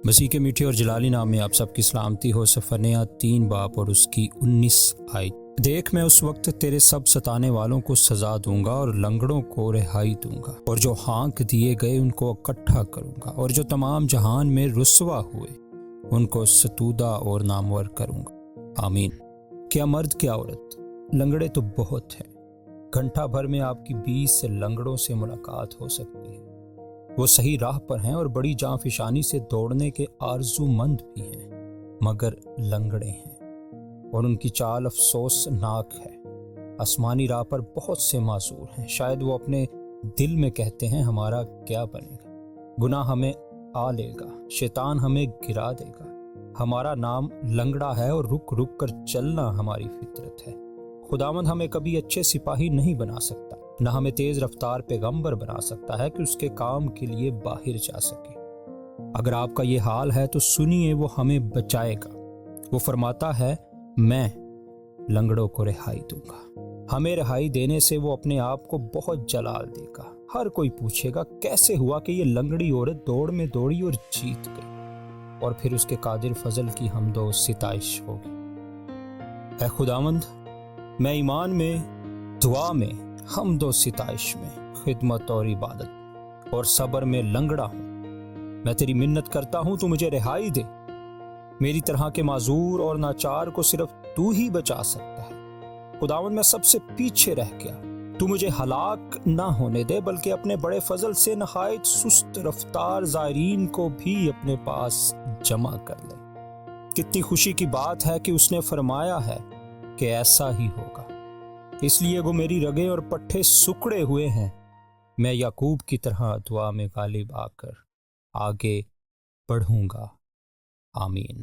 مسیح کے میٹھے اور جلالی نام میں آپ سب کی سلامتی ہو۔ سفر 3 باب اور اس کی 19 آیت۔ دیکھ میں اس وقت تیرے سب ستانے والوں کو سزا دوں گا اور لنگڑوں کو رہائی دوں گا، اور جو ہانک دیے گئے ان کو اکٹھا کروں گا، اور جو تمام جہان میں رسوا ہوئے ان کو ستودہ اور نامور کروں گا۔ آمین۔ کیا مرد کیا عورت، لنگڑے تو بہت ہیں۔ گھنٹہ بھر میں آپ کی 20 لنگڑوں سے ملاقات ہو سکتی ہے۔ وہ صحیح راہ پر ہیں اور بڑی جاں فشانی سے دوڑنے کے آرزو مند بھی ہیں، مگر لنگڑے ہیں اور ان کی چال افسوس ناک ہے۔ آسمانی راہ پر بہت سے معذور ہیں، شاید وہ اپنے دل میں کہتے ہیں ہمارا کیا بنے گا، گناہ ہمیں آ لے گا، شیطان ہمیں گرا دے گا، ہمارا نام لنگڑا ہے اور رک رک کر چلنا ہماری فطرت ہے۔ خداوند ہمیں کبھی اچھے سپاہی نہیں بنا سکتا، نہ ہمیں تیز رفتار پیغمبر بنا سکتا ہے کہ اس کے کام کے لیے باہر جا سکے۔ اگر آپ کا یہ حال ہے تو سنیے، وہ ہمیں بچائے گا۔ وہ فرماتا ہے میں لنگڑوں کو رہائی دوں گا۔ ہمیں رہائی دینے سے وہ اپنے آپ کو بہت جلال دے گا۔ ہر کوئی پوچھے گا کیسے ہوا کہ یہ لنگڑی عورت دوڑ میں دوڑی اور جیت گئی، اور پھر اس کے قادر فضل کی حمد و ستائش ہوگی۔ اے خداوند، میں ایمان میں، دعا میں، حمد و ستائش میں، خدمت اور عبادت اور صبر میں لنگڑا ہوں۔ میں تیری منت کرتا ہوں تو مجھے رہائی دے۔ میری طرح کے معذور اور ناچار کو صرف تو ہی بچا سکتا ہے۔ خداوند میں سب سے پیچھے رہ گیا، تو مجھے ہلاک نہ ہونے دے، بلکہ اپنے بڑے فضل سے نہایت سست رفتار زائرین کو بھی اپنے پاس جمع کر لے۔ کتنی خوشی کی بات ہے کہ اس نے فرمایا ہے کہ ایسا ہی ہوگا۔ اس لیے وہ میری رگیں اور پٹھے سکڑے ہوئے ہیں۔ میں یعقوب کی طرح دعا میں غالب آ کر آگے بڑھوں گا۔ آمین۔